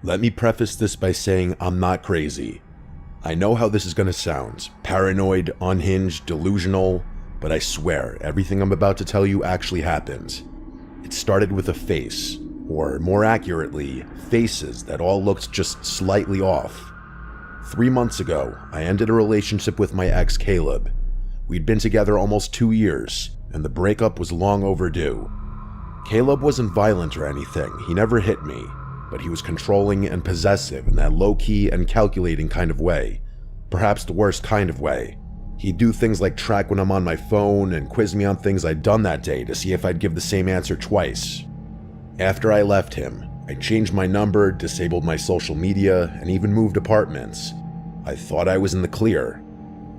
Let me preface this by saying I'm not crazy. I know how this is going to sound, paranoid, unhinged, delusional, but I swear everything I'm about to tell you actually happened. It started with a face, or more accurately, faces that all looked just slightly off. 3 months ago, I ended a relationship with my ex Caleb. We'd been together almost 2 years, and the breakup was long overdue. Caleb wasn't violent or anything, he never hit me, but he was controlling and possessive in that low-key and calculating kind of way. Perhaps the worst kind of way. He'd do things like track when I'm on my phone and quiz me on things I'd done that day to see if I'd give the same answer twice. After I left him, I changed my number, disabled my social media, and even moved apartments. I thought I was in the clear.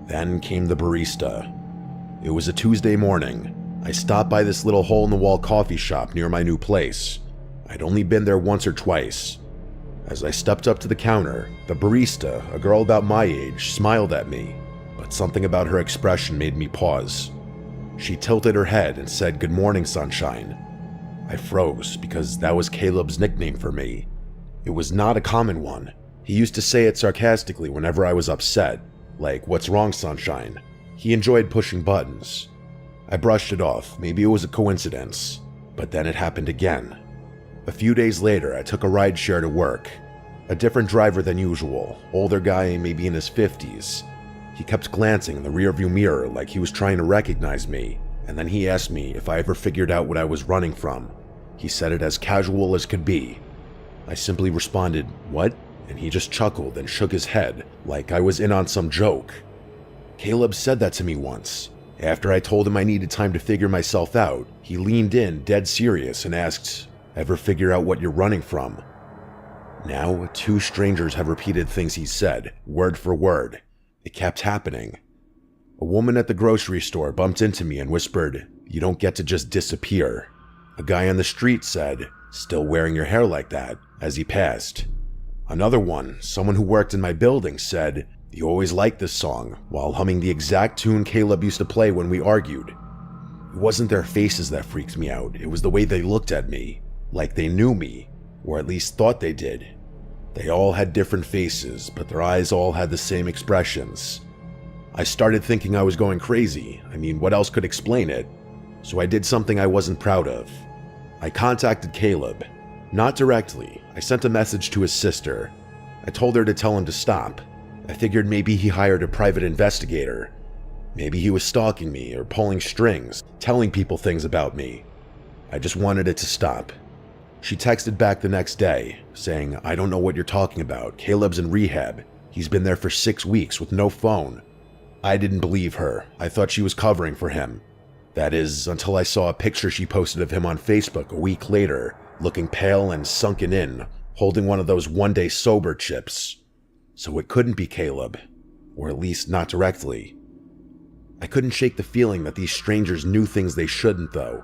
Then came the barista. It was a Tuesday morning. I stopped by this little hole-in-the-wall coffee shop near my new place. I'd only been there once or twice. As I stepped up to the counter, the barista, a girl about my age, smiled at me, but something about her expression made me pause. She tilted her head and said, "Good morning, sunshine." I froze because that was Caleb's nickname for me. It was not a common one. He used to say it sarcastically whenever I was upset, like, "What's wrong, sunshine?" He enjoyed pushing buttons. I brushed it off, maybe it was a coincidence, but then it happened again. A few days later, I took a rideshare to work. A different driver than usual, older guy, maybe in his 50s. He kept glancing in the rearview mirror like he was trying to recognize me, and then he asked me if I ever figured out what I was running from. He said it as casual as could be. I simply responded, "What?" And he just chuckled and shook his head like I was in on some joke. Caleb said that to me once. After I told him I needed time to figure myself out, he leaned in, dead serious, and asked, "Ever figure out what you're running from?" Now, 2 strangers have repeated things he said, word for word. It kept happening. A woman at the grocery store bumped into me and whispered, "You don't get to just disappear." A guy on the street said, "Still wearing your hair like that," as he passed. Another one, someone who worked in my building, said, "You always liked this song," while humming the exact tune Caleb used to play when we argued. It wasn't their faces that freaked me out, it was the way they looked at me. Like they knew me, or at least thought they did. They all had different faces, but their eyes all had the same expressions. I started thinking I was going crazy. I mean, what else could explain it? So I did something I wasn't proud of. I contacted Caleb. Not directly, I sent a message to his sister. I told her to tell him to stop. I figured maybe he hired a private investigator. Maybe he was stalking me or pulling strings, telling people things about me. I just wanted it to stop. She texted back the next day, saying, "I don't know what you're talking about. Caleb's in rehab. He's been there for 6 weeks with no phone." I didn't believe her. I thought she was covering for him. That is, until I saw a picture she posted of him on Facebook a week later, looking pale and sunken in, holding one of those one-day sober chips. So it couldn't be Caleb, or at least not directly. I couldn't shake the feeling that these strangers knew things they shouldn't, though.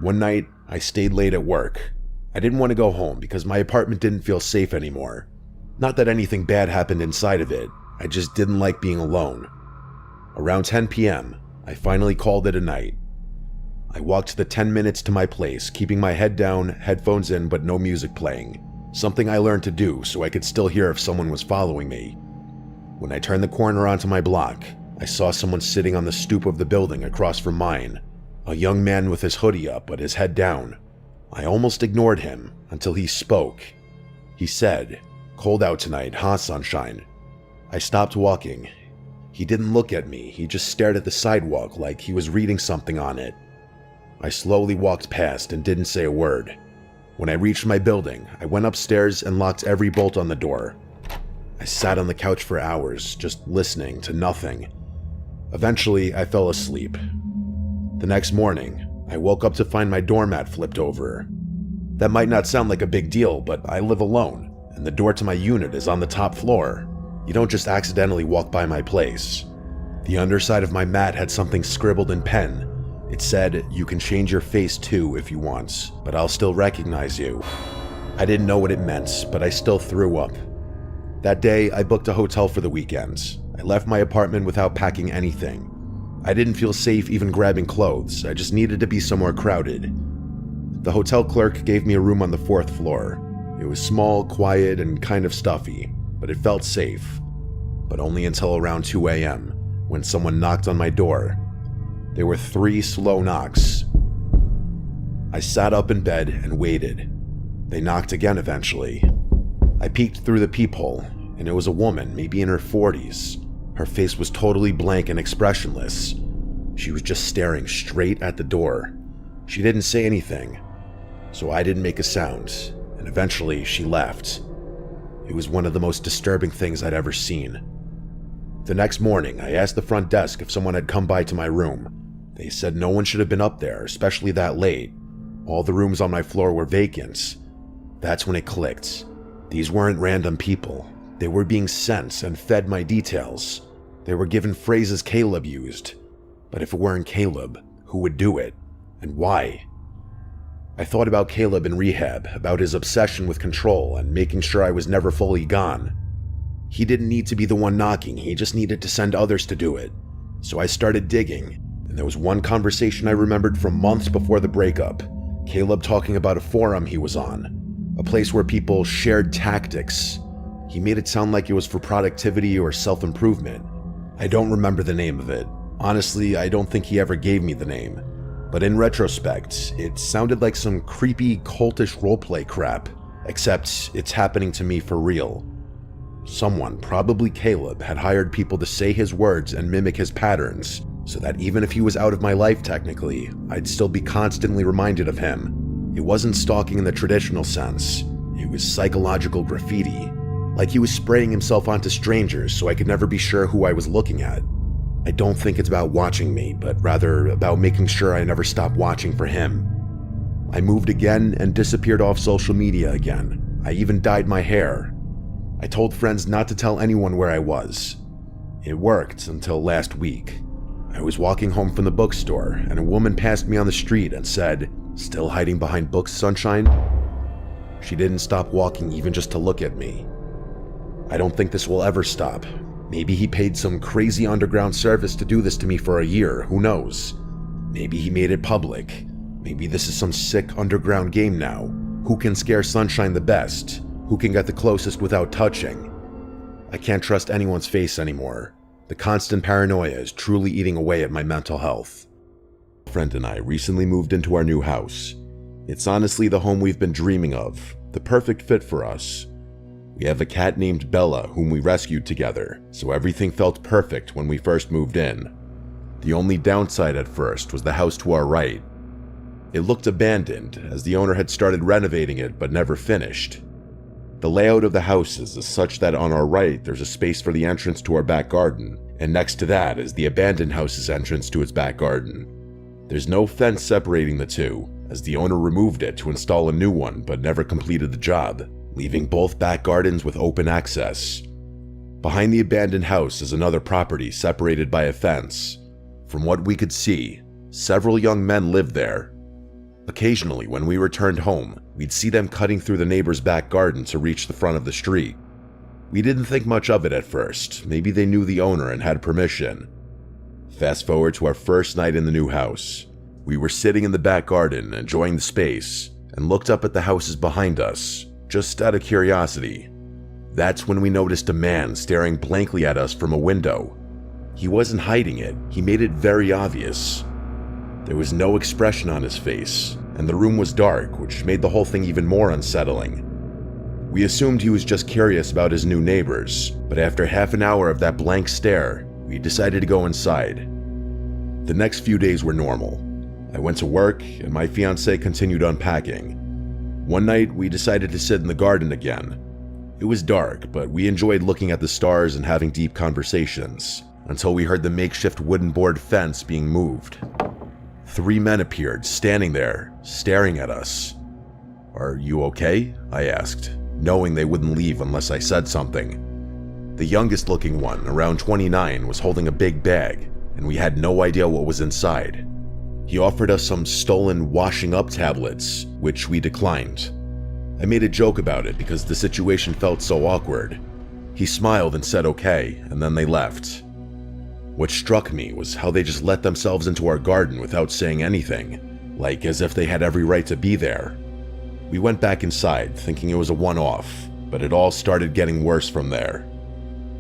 One night, I stayed late at work. I didn't want to go home because my apartment didn't feel safe anymore. Not that anything bad happened inside of it, I just didn't like being alone. Around 10 p.m., I finally called it a night. I walked the 10 minutes to my place, keeping my head down, headphones in, but no music playing. Something I learned to do so I could still hear if someone was following me. When I turned the corner onto my block, I saw someone sitting on the stoop of the building across from mine. A young man with his hoodie up but his head down. I almost ignored him until he spoke. He said, "Cold out tonight, huh, sunshine?" I stopped walking. He didn't look at me, he just stared at the sidewalk like he was reading something on it. I slowly walked past and didn't say a word. When I reached my building, I went upstairs and locked every bolt on the door. I sat on the couch for hours, just listening to nothing. Eventually, I fell asleep. The next morning, I woke up to find my doormat flipped over. That might not sound like a big deal, but I live alone, and the door to my unit is on the top floor. You don't just accidentally walk by my place. The underside of my mat had something scribbled in pen. It said, "You can change your face too if you want, but I'll still recognize you." I didn't know what it meant, but I still threw up. That day, I booked a hotel for the weekend. I left my apartment without packing anything. I didn't feel safe even grabbing clothes, I just needed to be somewhere crowded. The hotel clerk gave me a room on the 4th floor. It was small, quiet, and kind of stuffy, but it felt safe. But only until around 2 a.m., when someone knocked on my door. There were 3 slow knocks. I sat up in bed and waited. They knocked again eventually. I peeked through the peephole, and it was a woman, maybe in her 40s. Her face was totally blank and expressionless. She was just staring straight at the door. She didn't say anything, so I didn't make a sound, and eventually she left. It was one of the most disturbing things I'd ever seen. The next morning, I asked the front desk if someone had come by to my room. They said no one should have been up there, especially that late. All the rooms on my floor were vacant. That's when it clicked. These weren't random people. They were being sent and fed my details. They were given phrases Caleb used. But if it weren't Caleb, who would do it? And why? I thought about Caleb in rehab, about his obsession with control and making sure I was never fully gone. He didn't need to be the one knocking, he just needed to send others to do it. So I started digging, and there was one conversation I remembered from months before the breakup. Caleb talking about a forum he was on, a place where people shared tactics. He made it sound like it was for productivity or self-improvement. I don't remember the name of it. Honestly, I don't think he ever gave me the name. But in retrospect, it sounded like some creepy, cultish roleplay crap, except it's happening to me for real. Someone, probably Caleb, had hired people to say his words and mimic his patterns, so that even if he was out of my life technically, I'd still be constantly reminded of him. It wasn't stalking in the traditional sense. It was psychological graffiti. Like he was spraying himself onto strangers so I could never be sure who I was looking at. I don't think it's about watching me, but rather about making sure I never stop watching for him. I moved again and disappeared off social media again. I even dyed my hair. I told friends not to tell anyone where I was. It worked until last week. I was walking home from the bookstore and a woman passed me on the street and said, "Still hiding behind books, sunshine?" She didn't stop walking even just to look at me. I don't think this will ever stop. Maybe he paid some crazy underground service to do this to me for a year, who knows? Maybe he made it public. Maybe this is some sick underground game now. Who can scare Sunshine the best? Who can get the closest without touching? I can't trust anyone's face anymore. The constant paranoia is truly eating away at my mental health. A friend and I recently moved into our new house. It's honestly the home we've been dreaming of, the perfect fit for us. We have a cat named Bella whom we rescued together, so everything felt perfect when we first moved in. The only downside at first was the house to our right. It looked abandoned, as the owner had started renovating it but never finished. The layout of the houses is such that on our right there's a space for the entrance to our back garden, and next to that is the abandoned house's entrance to its back garden. There's no fence separating the two, as the owner removed it to install a new one but never completed the job, leaving both back gardens with open access. Behind the abandoned house is another property separated by a fence. From what we could see, several young men lived there. Occasionally, when we returned home, we'd see them cutting through the neighbor's back garden to reach the front of the street. We didn't think much of it at first. Maybe they knew the owner and had permission. Fast forward to our first night in the new house. We were sitting in the back garden, enjoying the space, and looked up at the houses behind us, just out of curiosity. That's when we noticed a man staring blankly at us from a window. He wasn't hiding it, he made it very obvious. There was no expression on his face, and the room was dark, which made the whole thing even more unsettling. We assumed he was just curious about his new neighbors, but after half an hour of that blank stare, we decided to go inside. The next few days were normal. I went to work, and my fiancée continued unpacking. One night, we decided to sit in the garden again. It was dark, but we enjoyed looking at the stars and having deep conversations, until we heard the makeshift wooden board fence being moved. 3 men appeared, standing there, staring at us. "Are you okay?" I asked, knowing they wouldn't leave unless I said something. The youngest looking one, around 29, was holding a big bag, and we had no idea what was inside. He offered us some stolen washing up tablets, which we declined. I made a joke about it because the situation felt so awkward. He smiled and said okay, and then they left. What struck me was how they just let themselves into our garden without saying anything, like as if they had every right to be there. We went back inside, thinking it was a one-off, but it all started getting worse from there.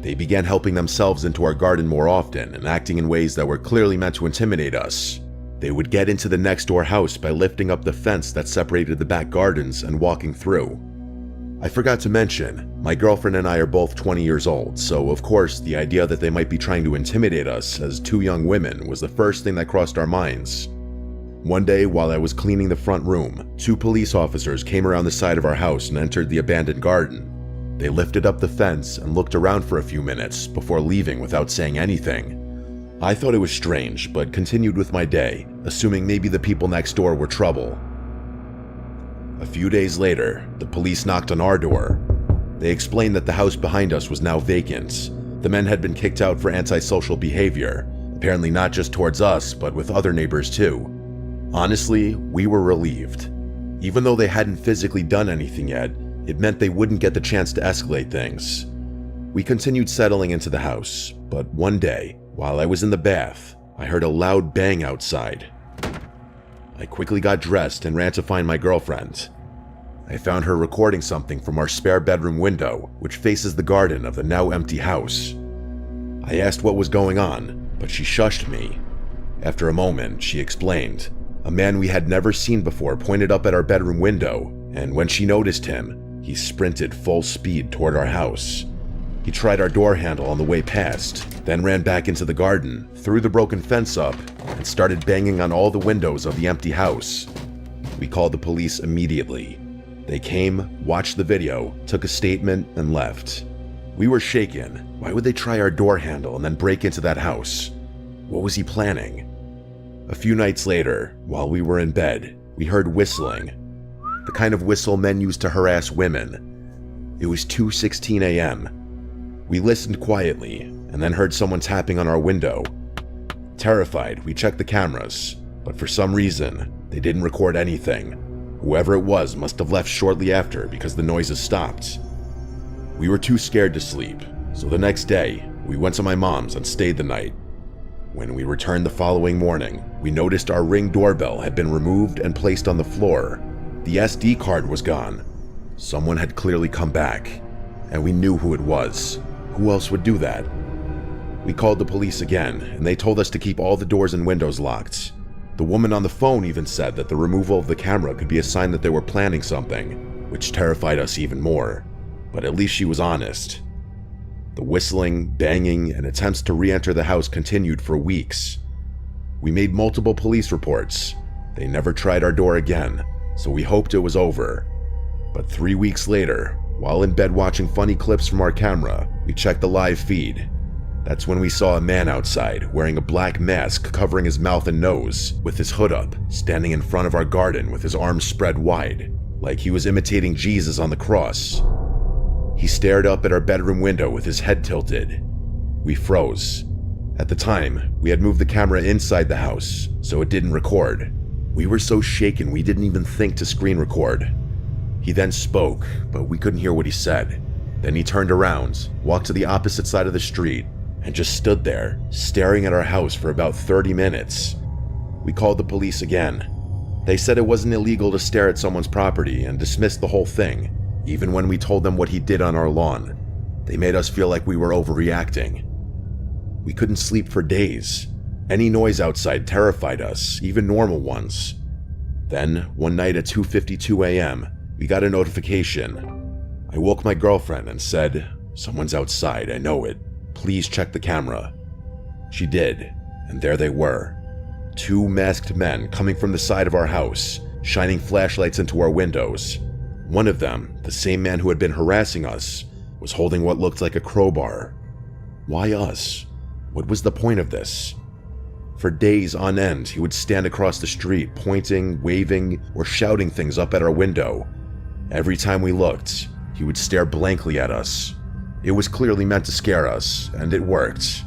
They began helping themselves into our garden more often and acting in ways that were clearly meant to intimidate us. They would get into the next door house by lifting up the fence that separated the back gardens and walking through. I forgot to mention, my girlfriend and I are both 20 years old, so of course the idea that they might be trying to intimidate us as two young women was the first thing that crossed our minds. One day, while I was cleaning the front room, two police officers came around the side of our house and entered the abandoned garden. They lifted up the fence and looked around for a few minutes before leaving without saying anything. I thought it was strange, but continued with my day, assuming maybe the people next door were trouble. A few days later, the police knocked on our door. They explained that the house behind us was now vacant. The men had been kicked out for antisocial behavior, apparently not just towards us, but with other neighbors too. Honestly, we were relieved. Even though they hadn't physically done anything yet, it meant they wouldn't get the chance to escalate things. We continued settling into the house, but one day, while I was in the bath, I heard a loud bang outside. I quickly got dressed and ran to find my girlfriend. I found her recording something from our spare bedroom window, which faces the garden of the now empty house. I asked what was going on, but she shushed me. After a moment, she explained. A man we had never seen before pointed up at our bedroom window, and when she noticed him, he sprinted full speed toward our house. He tried our door handle on the way past, then ran back into the garden, threw the broken fence up, and started banging on all the windows of the empty house. We called the police immediately. They came, watched the video, took a statement, and left. We were shaken. Why would they try our door handle and then break into that house? What was he planning? A few nights later, while we were in bed, we heard whistling. The kind of whistle men use to harass women. It was 2:16 a.m. We listened quietly, and then heard someone tapping on our window. Terrified, we checked the cameras, but for some reason, they didn't record anything. Whoever it was must have left shortly after because the noises stopped. We were too scared to sleep, so the next day, we went to my mom's and stayed the night. When we returned the following morning, we noticed our Ring doorbell had been removed and placed on the floor. The SD card was gone. Someone had clearly come back, and we knew who it was. Who else would do that? We called the police again, and they told us to keep all the doors and windows locked. The woman on the phone even said that the removal of the camera could be a sign that they were planning something, which terrified us even more. But at least she was honest. The whistling, banging, and attempts to re-enter the house continued for weeks. We made multiple police reports. They never tried our door again, so we hoped it was over. But 3 weeks later, while in bed watching funny clips from our camera, we checked the live feed. That's when we saw a man outside, wearing a black mask covering his mouth and nose, with his hood up, standing in front of our garden with his arms spread wide, like he was imitating Jesus on the cross. He stared up at our bedroom window with his head tilted. We froze. At the time, we had moved the camera inside the house, so it didn't record. We were so shaken we didn't even think to screen record. He then spoke, but we couldn't hear what he said. Then he turned around, walked to the opposite side of the street, and just stood there, staring at our house for about 30 minutes. We called the police again. They said it wasn't illegal to stare at someone's property and dismissed the whole thing, even when we told them what he did on our lawn. They made us feel like we were overreacting. We couldn't sleep for days. Any noise outside terrified us, even normal ones. Then, one night at 2:52 a.m., we got a notification. I woke my girlfriend and said, "Someone's outside, I know it. Please check the camera." She did, and there they were. Two masked men coming from the side of our house, shining flashlights into our windows. One of them, the same man who had been harassing us, was holding what looked like a crowbar. Why us? What was the point of this? For days on end, he would stand across the street, pointing, waving, or shouting things up at our window. Every time we looked, he would stare blankly at us. It was clearly meant to scare us, and it worked.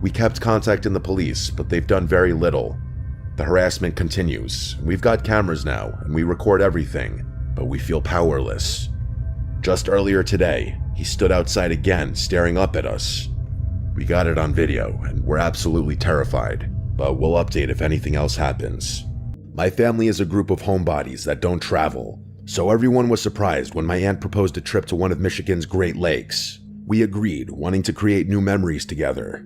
We kept contacting the police, but they've done very little. The harassment continues. We've got cameras now, and we record everything, but we feel powerless. Just earlier today, he stood outside again, staring up at us. We got it on video, and we're absolutely terrified, but we'll update if anything else happens. My family is a group of homebodies that don't travel, So everyone was surprised when my aunt proposed a trip to one of Michigan's Great Lakes. We agreed, wanting to create new memories together.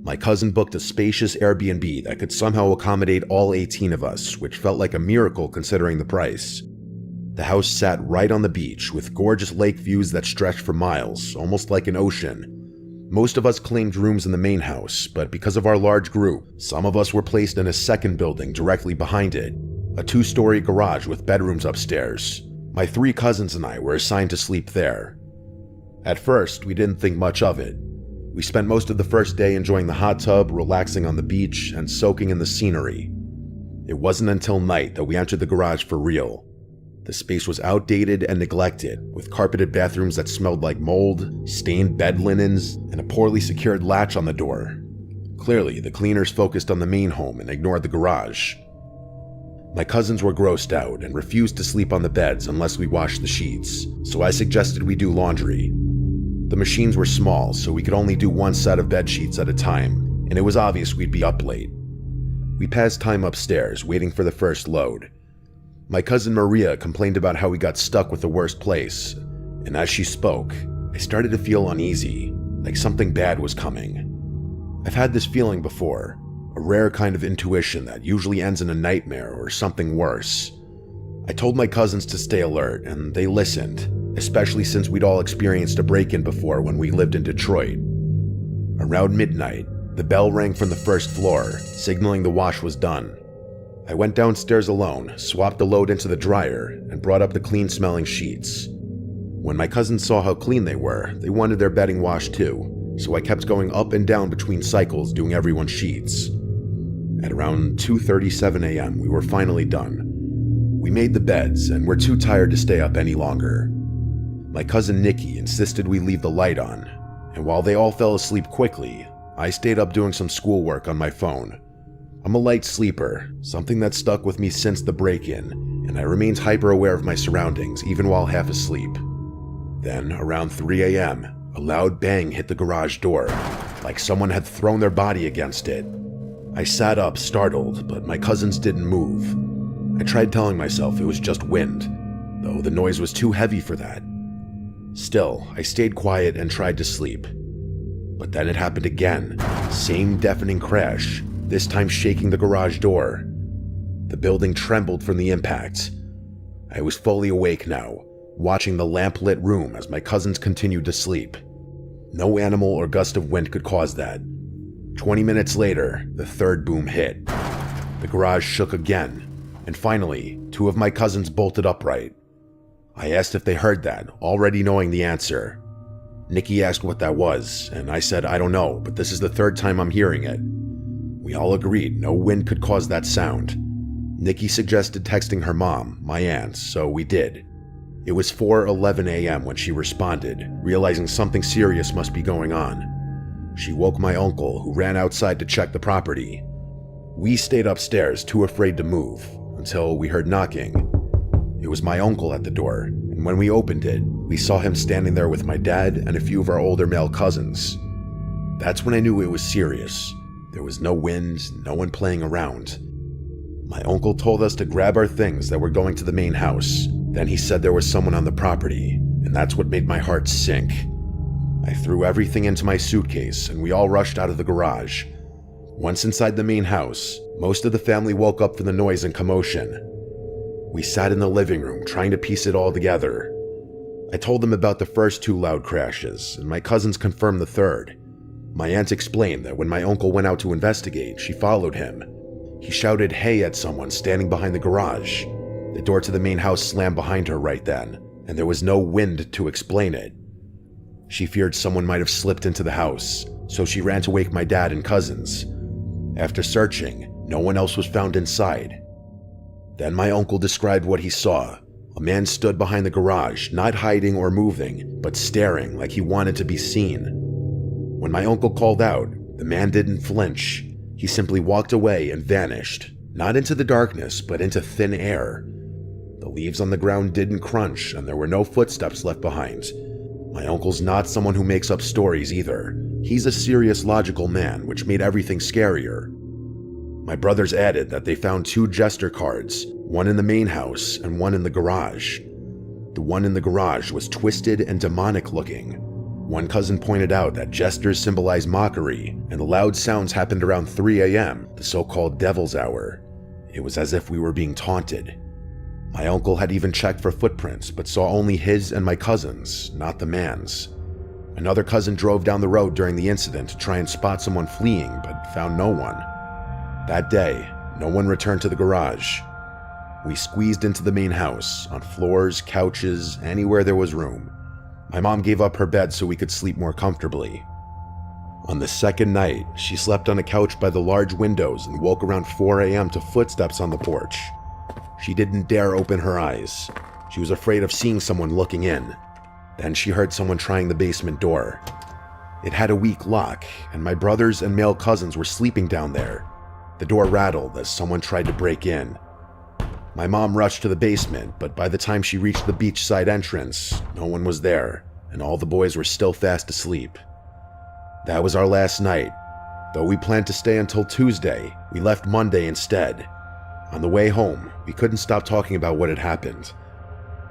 My cousin booked a spacious Airbnb that could somehow accommodate all 18 of us, which felt like a miracle considering the price. The house sat right on the beach, with gorgeous lake views that stretched for miles, almost like an ocean. Most of us claimed rooms in the main house, but because of our large group, some of us were placed in a second building directly behind it, a 2-story garage with bedrooms upstairs. My 3 cousins and I were assigned to sleep there. At first, we didn't think much of it. We spent most of the first day enjoying the hot tub, relaxing on the beach, and soaking in the scenery. It wasn't until night that we entered the garage for real. The space was outdated and neglected, with carpeted bathrooms that smelled like mold, stained bed linens, and a poorly secured latch on the door. Clearly, the cleaners focused on the main home and ignored the garage. My cousins were grossed out and refused to sleep on the beds unless we washed the sheets, so I suggested we do laundry. The machines were small, so we could only do 1 set of bed sheets at a time, and it was obvious we'd be up late. We passed time upstairs, waiting for the first load. My cousin Maria complained about how we got stuck with the worst place, and as she spoke, I started to feel uneasy, like something bad was coming. I've had this feeling before, a rare kind of intuition that usually ends in a nightmare or something worse. I told my cousins to stay alert, and they listened, especially since we'd all experienced a break-in before when we lived in Detroit. Around midnight, the bell rang from the first floor, signaling the wash was done. I went downstairs alone, swapped the load into the dryer, and brought up the clean-smelling sheets. When my cousins saw how clean they were, they wanted their bedding washed too, so I kept going up and down between cycles doing everyone's sheets. At around 2:37 a.m., we were finally done. We made the beds and were too tired to stay up any longer. My cousin Nikki insisted we leave the light on, and while they all fell asleep quickly, I stayed up doing some schoolwork on my phone. I'm a light sleeper, something that stuck with me since the break-in, and I remained hyper-aware of my surroundings even while half asleep. Then, around 3 a.m., a loud bang hit the garage door, like someone had thrown their body against it. I sat up, startled, but my cousins didn't move. I tried telling myself it was just wind, though the noise was too heavy for that. Still, I stayed quiet and tried to sleep. But then it happened again, same deafening crash, this time shaking the garage door. The building trembled from the impact. I was fully awake now, watching the lamp-lit room as my cousins continued to sleep. No animal or gust of wind could cause that. 20 minutes later, the third boom hit. The garage shook again, and finally, 2 of my cousins bolted upright. I asked if they heard that, already knowing the answer. Nikki asked what that was, and I said I don't know, but this is the 3rd time I'm hearing it. We all agreed no wind could cause that sound. Nikki suggested texting her mom, my aunt, so we did. It was 4:11 a.m. when she responded, realizing something serious must be going on. She woke my uncle, who ran outside to check the property. We stayed upstairs, too afraid to move, until we heard knocking. It was my uncle at the door, and when we opened it, we saw him standing there with my dad and a few of our older male cousins. That's when I knew it was serious. There was no wind, no one playing around. My uncle told us to grab our things that were going to the main house. Then he said there was someone on the property, and that's what made my heart sink. I threw everything into my suitcase, and we all rushed out of the garage. Once inside the main house, most of the family woke up from the noise and commotion. We sat in the living room, trying to piece it all together. I told them about the first 2 loud crashes, and my cousins confirmed the third. My aunt explained that when my uncle went out to investigate, she followed him. He shouted "hey" at someone standing behind the garage. The door to the main house slammed behind her right then, and there was no wind to explain it. She feared someone might have slipped into the house, so she ran to wake my dad and cousins. After searching, no one else was found inside. Then my uncle described what he saw. A man stood behind the garage, not hiding or moving, but staring like he wanted to be seen. When my uncle called out, the man didn't flinch. He simply walked away and vanished, not into the darkness, but into thin air. The leaves on the ground didn't crunch, and there were no footsteps left behind. My uncle's not someone who makes up stories either. He's a serious, logical man, which made everything scarier. My brothers added that they found 2 jester cards, one in the main house and one in the garage. The one in the garage was twisted and demonic looking. One cousin pointed out that gestures symbolize mockery, and the loud sounds happened around 3 a.m., the so-called devil's hour. It was as if we were being taunted. My uncle had even checked for footprints, but saw only his and my cousin's, not the man's. Another cousin drove down the road during the incident to try and spot someone fleeing, but found no one. That day, no one returned to the garage. We squeezed into the main house, on floors, couches, anywhere there was room. My mom gave up her bed so we could sleep more comfortably. On the second night, she slept on a couch by the large windows and woke around 4 a.m. to footsteps on the porch. She didn't dare open her eyes. She was afraid of seeing someone looking in. Then she heard someone trying the basement door. It had a weak lock, and my brothers and male cousins were sleeping down there. The door rattled as someone tried to break in. My mom rushed to the basement, but by the time she reached the beachside entrance, no one was there, and all the boys were still fast asleep. That was our last night. Though we planned to stay until Tuesday, we left Monday instead. On the way home, we couldn't stop talking about what had happened.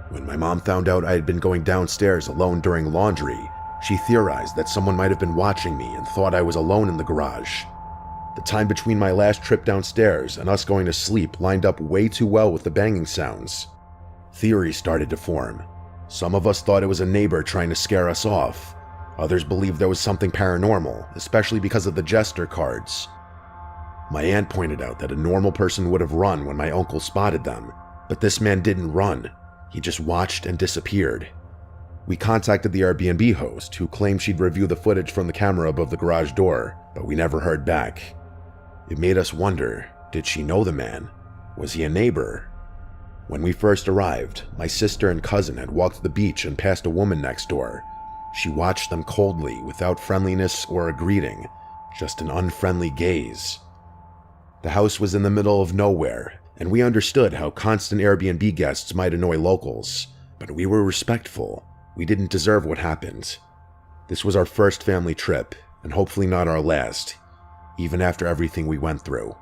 When my mom found out I had been going downstairs alone during laundry, she theorized that someone might have been watching me and thought I was alone in the garage. The time between my last trip downstairs and us going to sleep lined up way too well with the banging sounds. Theories started to form. Some of us thought it was a neighbor trying to scare us off. Others believed there was something paranormal, especially because of the jester cards. My aunt pointed out that a normal person would have run when my uncle spotted them, but this man didn't run. He just watched and disappeared. We contacted the Airbnb host, who claimed she'd review the footage from the camera above the garage door, but we never heard back. It made us wonder, did she know the man? Was he a neighbor? When we first arrived, my sister and cousin had walked to the beach and passed a woman next door. She watched them coldly, without friendliness or a greeting, just an unfriendly gaze. The house was in the middle of nowhere, and we understood how constant Airbnb guests might annoy locals, but we were respectful. We didn't deserve what happened. This was our first family trip, and hopefully not our last, even after everything we went through.